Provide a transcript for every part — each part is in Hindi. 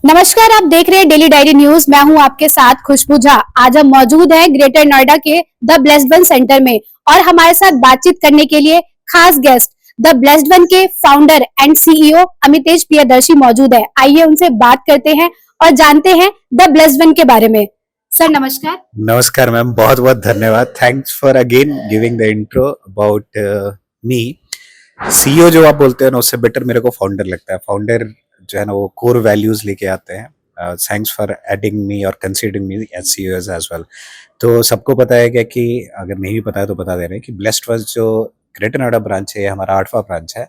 नमस्कार, आप देख रहे हैं डेली डायरी न्यूज। मैं हूं आपके साथ खुशबू झा। आज हम मौजूद हैं ग्रेटर नोएडा के द ब्लेस्ड वन सेंटर में और हमारे साथ बातचीत करने के लिए खास गेस्ट द ब्लेस्ड वन के founder and CEO Amitesh Priyadarshi मौजूद है। आइए उनसे बात करते हैं और जानते हैं द ब्लेस्ड वन के बारे में। सर नमस्कार। नमस्कार मैम, बहुत बहुत धन्यवाद। Thanks for again giving the intro about me. CEO जो आप बोलते हैं ना, उससे बेटर मेरे को फाउंडर लगता है। फाउंडर जो है ना, वो कोर वैल्यूज लेके आते हैं। थैंक्स फॉर एडिंग मी और considering me as CEO as well. तो सबको पता है क्या कि अगर नहीं भी पता है तो बता दे रहे हैं कि ब्लेस्ड वन जो ग्रेटर नोएडा ब्रांच है, हमारा 8वां ब्रांच है,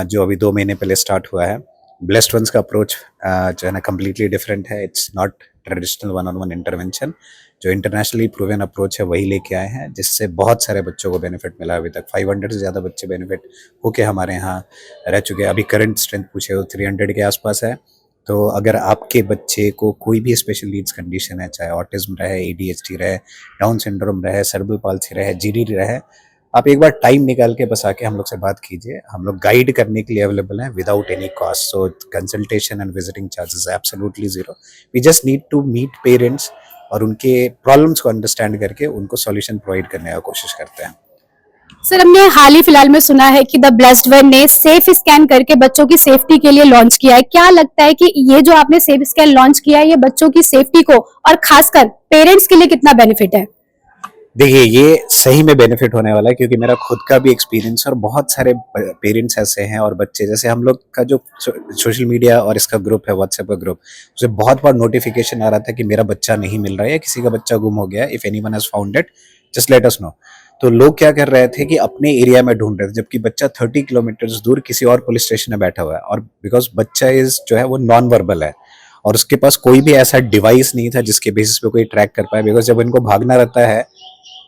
जो अभी 2 महीने पहले स्टार्ट हुआ है। ब्लेस्ड वंस का अप्रोच जो है ना कम्प्लीटली डिफरेंट है। It's not traditional one on one intervention. जो इंटरनेशनली प्रूवन अप्रोच है वही लेके आए हैं, जिससे बहुत सारे बच्चों को बेनिफिट मिला। अभी तक 500 से ज़्यादा बच्चे बेनिफिट होके हमारे यहाँ रह चुके हैं। अभी करंट स्ट्रेंथ पूछे तो 300 के आसपास है। तो अगर आपके बच्चे को कोई भी स्पेशल नीड्स कंडीशन है, चाहे ऑटिज्म रहे, एडीएचडी रहे, डाउन सिंड्रोम रहे, सेरेब्रल पाल्सी रहे, जीडी रहे, आप एक बार टाइम निकाल के बस आके हम लोग से बात कीजिए। हम लोग गाइड करने के लिए अवेलेबल हैं without any cost. So consultation and visiting charges absolutely zero. We just need to meet parents और उनके प्रॉब्लम्स को अंडरस्टैंड करके उनको सॉल्यूशन प्रोवाइड करने का कोशिश करते हैं। सर, हमने हाल ही फिलहाल में सुना है कि द ब्लेस्ड वन ने सेफ स्कैन करके बच्चों की सेफ्टी के लिए लॉन्च किया है। क्या लगता है कि ये जो आपने सेफ स्कैन लॉन्च किया है, ये बच्चों की सेफ्टी को और खासकर पेरेंट्स के लिए कितना बेनिफिट है? देखिए, ये सही में बेनिफिट होने वाला है, क्योंकि मेरा खुद का भी एक्सपीरियंस और बहुत सारे पेरेंट्स ऐसे हैं और बच्चे, जैसे हम लोग का जो सोशल मीडिया और इसका ग्रुप है, व्हाट्सएप का ग्रुप, उसे बहुत बार नोटिफिकेशन आ रहा था कि मेरा बच्चा नहीं मिल रहा है या किसी का बच्चा गुम हो गया। If anyone has found it, just let us know. तो लोग क्या कर रहे थे कि अपने एरिया में ढूंढ रहे थे, जबकि बच्चा 30 किलोमीटर दूर किसी और पुलिस स्टेशन में बैठा हुआ है। और बिकॉज बच्चा इज जो है वो नॉन वर्बल है और उसके पास कोई भी ऐसा डिवाइस नहीं था जिसके बेसिस पे कोई ट्रैक कर पाए। बिकॉज जब इनको भागना रहता है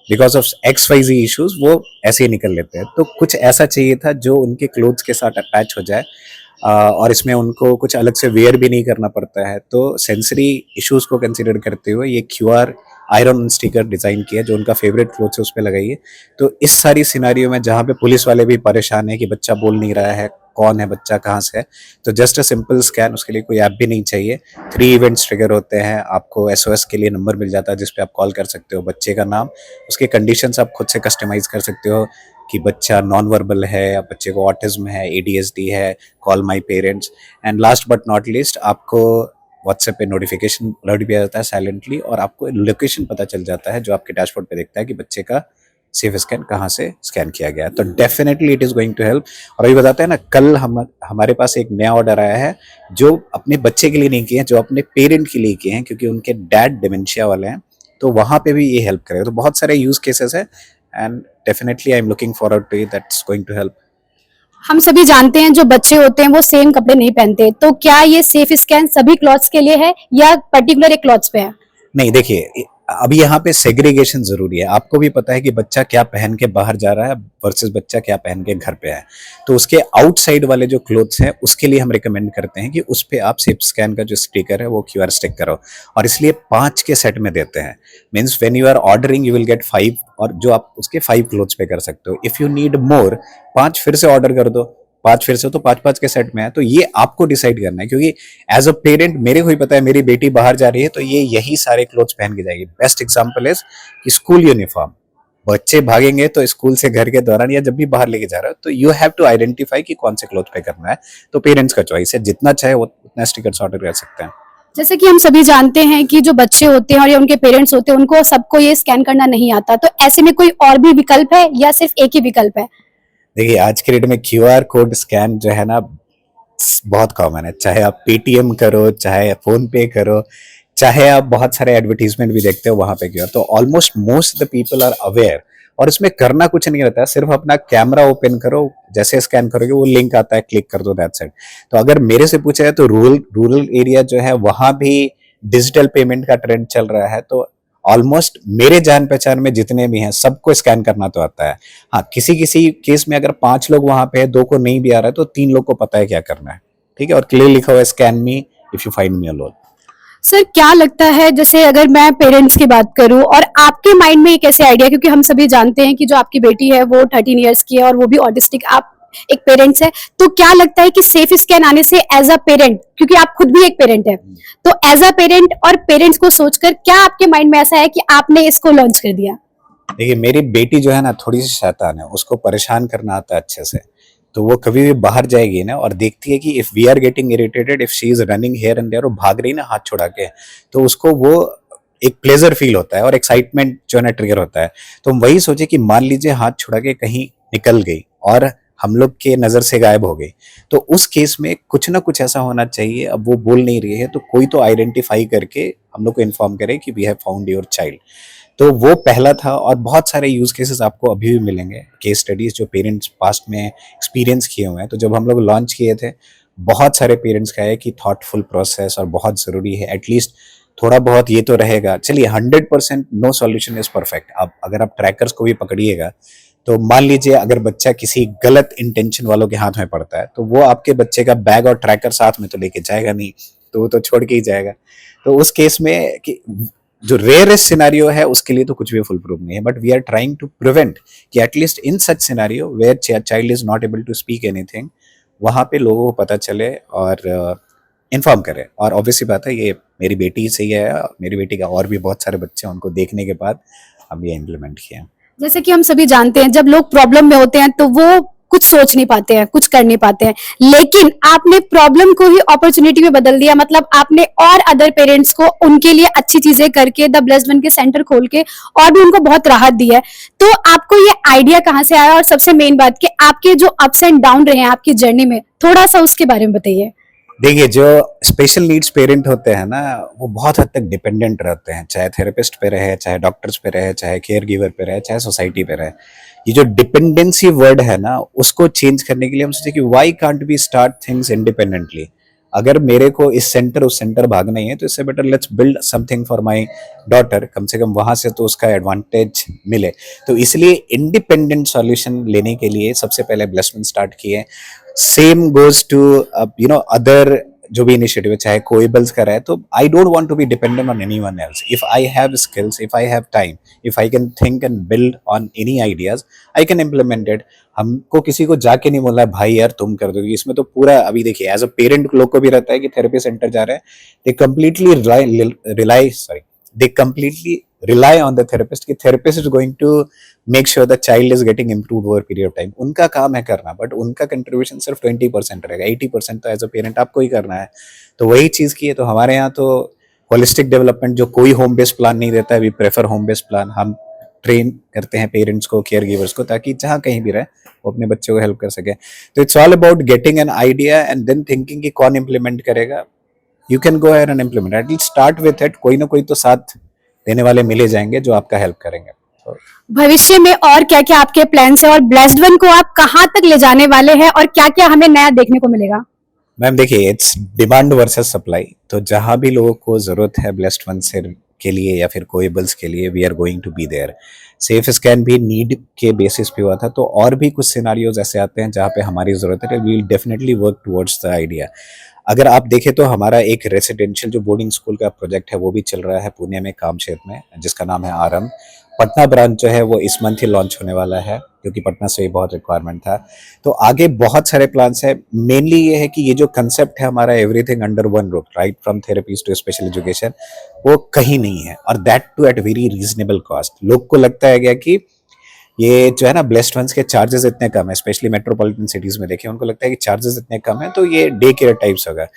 बिकॉज ऑफ XYZ इश्यूज, वो ऐसे ही निकल लेते हैं। तो कुछ ऐसा चाहिए था जो उनके क्लोथ्स के साथ अटैच हो जाए और इसमें उनको कुछ अलग से वेयर भी नहीं करना पड़ता है। तो सेंसरी इश्यूज को कंसीडर करते हुए ये QR आयरन स्टिकर डिजाइन किया, जो उनका फेवरेट क्लोथ है उस पर लगाइए। तो इस सारी सिनारियो में जहाँ पे पुलिस वाले भी परेशान है कि बच्चा बोल नहीं रहा है, कौन है बच्चा, कहाँ से है, तो जस्ट अ सिंपल स्कैन, उसके लिए कोई ऐप भी नहीं चाहिए। 3 इवेंट्स ट्रिगर होते हैं। आपको SOS के लिए नंबर मिल जाता है जिसपे आप कॉल कर सकते हो। बच्चे का नाम, उसके कंडीशंस आप खुद से कस्टमाइज कर सकते हो कि बच्चा नॉन वर्बल है या बच्चे को ऑटिज्म है, ADHD है, call my parents. And last but not least, आपको व्हाट्सएप पे नोटिफिकेशन अलर्ट भी आ जाता है साइलेंटली और आपको लोकेशन पता चल जाता है जो आपके डैशबोर्ड पे दिखता है कि बच्चे का सेफ स्कैन कहाँ से स्कैन किया गया है। तो definitely it is going to help. और अभी बताते हैं ना, कल हमारे पास एक नया ऑर्डर आया है जो अपने बच्चे के लिए नहीं किए हैं, जो अपने पेरेंट के लिए किए हैं, क्योंकि उनके डैड डिमेंशिया वाले हैं। तो वहां पे भी ये हेल्प करेगा। तो बहुत सारे यूज केसेस है and definitely I am looking forward to it, that's going to help. हम सभी जानते हैं जो बच्चे होते हैं वो सेम कपड़े नहीं पहनते, तो क्या ये सेफ स्कैन सभी क्लॉथ्स के लिए है या पर्टिकुलर एक क्लॉथ्स पे है? नहीं, देखिए, अभी यहाँ पे सेग्रीगेशन जरूरी है। आपको भी पता है कि बच्चा क्या पहन के बाहर जा रहा है वर्सेस बच्चा क्या पहन के घर पे है। तो उसके आउटसाइड वाले जो क्लोथ्स हैं उसके लिए हम रिकमेंड करते हैं कि उस पे आप सेफ स्कैन का जो स्टिकर है वो QR स्टिक करो, और इसलिए 5 के सेट में देते हैं। Means when you are ordering you will get 5, और जो आप उसके 5 क्लोथ्स पे कर सकते हो। इफ यू नीड मोर, 5 फिर से ऑर्डर कर दो, 5 फिर से, तो 5-5 के सेट में है। तो ये आपको डिसाइड करना है, क्योंकि एज अ पेरेंट मेरे को ही पता है मेरी बेटी बाहर जा रही है तो ये यही सारे क्लोथ्स पहन के जाएगी। Best example is school uniform. बच्चे भागेंगे तो स्कूल से घर के दौरान या जब भी बाहर लेके जा रहे हो तो यू हैव टू आइडेंटिफाई कि कौन से क्लोथ पे करना है। तो पेरेंट्स का चॉइस है, जितना चाहे वो उतना स्टिकर्स ऑर्डर कर सकते हैं। जैसे कि हम सभी जानते हैं कि जो बच्चे होते हैं और या उनके पेरेंट्स होते हैं, उनको सबको ये स्कैन करना नहीं आता, तो ऐसे में कोई और भी विकल्प है या सिर्फ एक ही विकल्प है? देखिए, आज के डेट में QR कोड स्कैन जो है ना बहुत कॉमन है। चाहे आप पेटीएम करो, चाहे फोन पे करो, चाहे आप बहुत सारे एडवर्टीजमेंट भी देखते हो वहां पे क्यों, तो almost most the people are aware. और इसमें करना कुछ नहीं रहता है, सिर्फ अपना कैमरा ओपन करो, जैसे स्कैन करोगे वो लिंक आता है, क्लिक कर दो, दैट्स इट। तो अगर मेरे से पूछा है तो रूरल एरिया जो है वहां भी डिजिटल पेमेंट का ट्रेंड चल रहा है। तो ऑलमोस्ट मेरे जान पहचान में जितने भी हैं सबको स्कैन करना तो आता है। हाँ, किसी किसी केस में अगर 5 लोग वहां पे है, 2 को नहीं भी आ रहा है, तो 3 लोग को पता है क्या करना है। ठीक है, और क्लियर लिखा हुआ है scan me if you find me alone. Sir, क्या लगता है, जैसे अगर मैं पेरेंट्स की बात करूं और आपके माइंड में एक ऐसे आइडिया, क्योंकि हम सभी जानते हैं कि जो आपकी बेटी है वो 13 इयर्स की है और वो भी ऑटिस्टिक, आप एक पेरेंट्स है, तो क्या लगता है कि सेफ स्कैन आने से एज अ पेरेंट, क्योंकि आप खुद भी एक पेरेंट है, तो एज अ पेरेंट और पेरेंट्स को सोचकर क्या आपके माइंड में ऐसा है कि आपने इसको लॉन्च कर दिया? देखिए मेरी बेटी जो है ना थोड़ी सी शैतान है, उसको परेशान करना आता है अच्छे से। तो वो कभी भी बाहर जाएगी ना और देखती है कि if we are getting irritated, if she is running here and there, वो भाग रही ना हाथ छुड़ा के, तो उसको वो एक प्लेजर फील होता है और एक्साइटमेंट जो है ना ट्रिगर होता है। तो हम वही सोचे कि मान लीजिए हाथ छुड़ा के कहीं निकल गई और हम लोग के नजर से गायब हो गई, तो उस केस में कुछ ना कुछ ऐसा होना चाहिए। अब वो बोल नहीं रही है तो कोई तो आइडेंटिफाई करके हम लोग को इन्फॉर्म करे कि we have found your child. तो वो पहला था, और बहुत सारे यूज केसेस आपको अभी भी मिलेंगे, केस स्टडीज जो पेरेंट्स पास्ट में एक्सपीरियंस किए हुए हैं। तो जब हम लोग लॉन्च किए थे, बहुत सारे पेरेंट्स का है कि थॉटफुल प्रोसेस और बहुत जरूरी है, एटलीस्ट थोड़ा बहुत ये तो रहेगा। चलिए 100% नो सॉल्यूशन इज परफेक्ट। अब अगर आप ट्रैकर्स को भी पकड़िएगा, तो मान लीजिए अगर बच्चा किसी गलत इंटेंशन वालों के हाथ में पड़ता है, तो वो आपके बच्चे का बैग और ट्रैकर साथ में तो लेके जाएगा नहीं, तो वो तो छोड़ के ही जाएगा। तो उस केस में कि जो रेयरेस्ट सिनेरियो है उसके लिए तो कुछ भी फुल प्रूफ नहीं है, but we are trying to prevent कि at least in such scenario where child is not able to speak anything, वहां पे लोगों को पता चले और इन्फॉर्म करें। और ऑब्वियसली बात है, ये मेरी बेटी से ही है, मेरी बेटी का और भी बहुत सारे बच्चे हैं, उनको देखने के बाद हम ये इम्प्लीमेंट किए हैं। जैसे कि हम सभी जानते हैं, जब लोग प्रॉब्लम में होते हैं तो वो कुछ सोच नहीं पाते हैं, कुछ कर नहीं पाते हैं, लेकिन आपने प्रॉब्लम को ही अपॉर्चुनिटी में बदल दिया। मतलब आपने और अदर पेरेंट्स को उनके लिए अच्छी चीजें करके द ब्लेस्ड वन के सेंटर खोल के और भी उनको बहुत राहत दी है। तो आपको ये आइडिया कहाँ से आया, और सबसे मेन बात कि आपके जो अप्स एंड डाउन रहे हैं आपकी जर्नी में, थोड़ा सा उसके बारे में बताइए। देखिए जो स्पेशल नीड्स पेरेंट होते हैं ना, वो बहुत हद तक डिपेंडेंट रहते हैं, चाहे थेरेपिस्ट पे रहे, चाहे डॉक्टर्स पे रहे, चाहे केयर गिवर पे रहे, चाहे सोसाइटी पे रहे। ये जो डिपेंडेंसी वर्ड है ना, उसको चेंज करने के लिए हम सोचे कि why can't be start things independently. अगर मेरे को इस सेंटर उस सेंटर भागना ही है, तो इससे better let's build something for my daughter, कम से कम वहां से तो उसका एडवांटेज मिले। तो इसलिए इंडिपेंडेंट सॉल्यूशन लेने के लिए सबसे पहले ब्लेस्ड वन स्टार्ट किए। सेम गोज टू अदर जो भी इनिशिएटिव है, चाहे कोएबल्स का रहे, तो I don't want to be dependent on anyone else. If I have skills, if I have time, if I can think and build on any ideas, I can implement it. हमको किसी को जाके नहीं बोलना है भाई यार तुम कर दोगे, इसमें तो पूरा अभी देखिए एज अ पेरेंट लोग को भी रहता है कि थेरेपी सेंटर जा रहे हैं, they completely rely on the therapist कि therapist is going to make sure the child is getting improve over period of time. उनका काम है करना, बट उनका कंट्रीब्यूशन सिर्फ 20% रहेगा, 80% तो एज अ पेरेंट आपको ही करना है। तो वही चीज की है। तो हमारे यहाँ तो होलिस्टिक डेवलपमेंट, जो कोई होम बेस्ड प्लान नहीं देता है, we prefer home based plan. हम ट्रेन करते हैं पेरेंट्स को, केयर गिवर्स को, ताकि जहाँ कहीं भी रहे वो अपने बच्चों को हेल्प कर सके। तो it's all about getting an idea and than thinking कि कौन इम्प्लीमेंट करेगा। You can go ahead and implement, at least start with it. कोई ना कोई तो साथ देने वाले मिले जाएंगे जो आपका हेल्प करेंगे। तो भविष्य में और क्या क्या आपके प्लान्स है, और ब्लेस्ड वन को आप कहाँ तक ले जाने वाले हैं, और क्या क्या हमें नया देखने को मिलेगा? मैम देखिए, इट्स डिमांड वर्सेस सप्लाई। तो जहां भी लोगों को जरूरत है ब्लेस्ड वन से के लिए या फिर कोएबल्स के लिए, we are going to be there. Safe scan भी नीड के बेसिस पे हुआ था, तो और भी कुछ सिनारियोज ऐसे आते हैं जहाँ पे हमारी जरूरत है, we will definitely work towards the idea. अगर आप देखें तो हमारा एक रेसिडेंशियल जो बोर्डिंग स्कूल का प्रोजेक्ट है वो भी चल रहा है पुणे में, कामशेत में, जिसका नाम है आरम। पटना ब्रांच जो है वो इस मंथ ही लॉन्च होने वाला है, क्योंकि पटना से ही बहुत रिक्वायरमेंट था। तो आगे बहुत सारे प्लान्स है। मेनली ये है कि ये जो कंसेप्ट है हमारा everything under one roof, right from therapies to special education, वो कहीं नहीं है, और that too at very reasonable cost. लोग को लगता है क्या कि ये जो है ना ब्लेस्ड वंस के चार्जेस इतने कम है, स्पेशली मेट्रोपॉलिटन सिटीज में देखिए, उनको लगता है कि चार्जेस इतने कम है तो ये डे केयर टाइप्स होगा।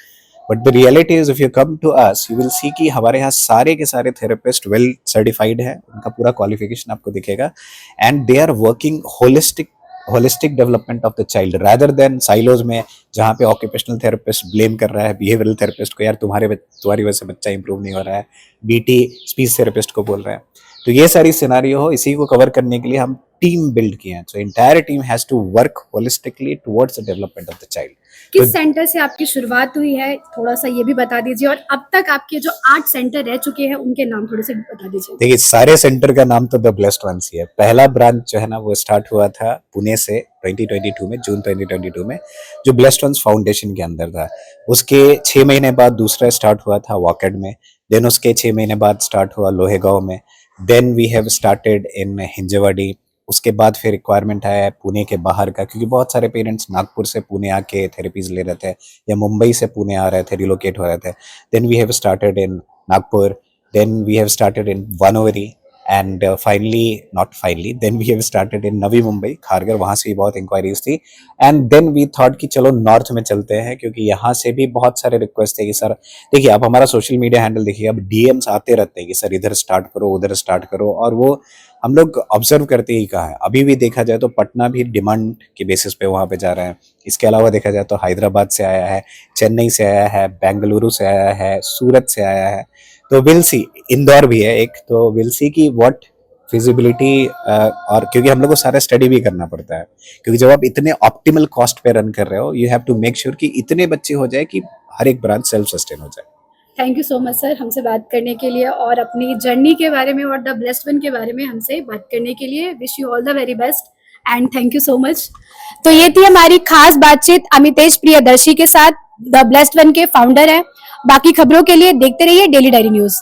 But the reality is if you come to us, you will see कि हमारे यहाँ सारे के सारे थेरेपिस्ट वेल सर्टिफाइड है, उनका पूरा क्वालिफिकेशन आपको दिखेगा, and they are working holistic development of the child rather than silos में, जहाँ पे ऑक्यूपेशनल थेरेपिस्ट ब्लेम कर रहा है बिहेवियरल थेरेपिस्ट को, यार तुम्हारी वजह से बच्चा इंप्रूव नहीं हो रहा है, बीटी स्पीच थेरेपिस्ट को बोल रहे हैं। तो ये सारी सिनारियो हो, इसी को कवर करने के लिए हम टीम बिल्ड किए हैं। So entire team has to work holistically towards the development of the child. किस सेंटर से आपकी शुरुआत हुई है, थोड़ा सा ये भी बता दीजिए, और अब तक आपके जो 8 सेंटर रह चुके हैं उनके नाम थोड़े से बता दीजिए। देखिए सारे सेंटर का नाम तो द ब्लेस्ड वंस ही है। पहला ब्रांच जो है ना वो स्टार्ट हुआ था पुणे से 2022 में, जून 2022 में, जो ब्लेस्ड वंस फाउंडेशन के अंदर था। उसके 6 महीने बाद दूसरा स्टार्ट हुआ था वॉकेड में, देन उसके 6 महीने बाद स्टार्ट हुआ लोहेगांव में, then we have started in Hinjewadi, उसके बाद फिर रिक्वायरमेंट आया है पुणे के बाहर का, क्योंकि बहुत सारे पेरेंट्स नागपुर से पुणे आके थेरेपीज ले रहे थे या मुंबई से पुणे आ रहे थे, रिलोकेट हो रहे थे. Then we have started in Nagpur, then we have started in Wanowrie, and finally then we have started in Navi Mumbai, Kharghar. वहां से भी बहुत इंक्वायरीज थी. एंड देन वी थॉट कि चलो नॉर्थ में चलते हैं, क्योंकि यहाँ से भी बहुत सारे रिक्वेस्ट थे कि सर देखिए, आप हमारा सोशल मीडिया हैंडल देखिए, अब डीएम्स आते रहते हैं कि सर इधर स्टार्ट करो, उधर स्टार्ट करो, और वो हम लोग ऑब्जर्व करते ही कहा है. अभी भी देखा जाए तो पटना भी डिमांड के बेसिस पे वहाँ पे जा रहे हैं. इसके अलावा देखा जाए तो हैदराबाद से आया है, चेन्नई से आया है, बेंगलुरु से आया है, सूरत से आया है. तो विल सी, इंदौर भी है एक, तो विल सी की व्हाट फिजिबिलिटी. और क्योंकि हम लोग को सारा स्टडी भी करना पड़ता है, क्योंकि जब आप इतने ऑप्टिमल कॉस्ट पे रन कर रहे हो, you have to make sure कि इतने बच्चे हो जाए कि हर एक ब्रांच सेल्फ सस्टेन हो जाए. Thank you so much sir, हमसे बात करने के लिए और अपनी जर्नी के बारे में और द ब्लेस्ड वन के बारे में हमसे बात करने के लिए. Wish you all the very best and thank you so much. तो ये थी हमारी खास बातचीत अमितेश प्रियदर्शी के साथ, द ब्लेस्ड वन के फाउंडर हैं. बाकी खबरों के लिए देखते रहिए डेली डायरी न्यूज.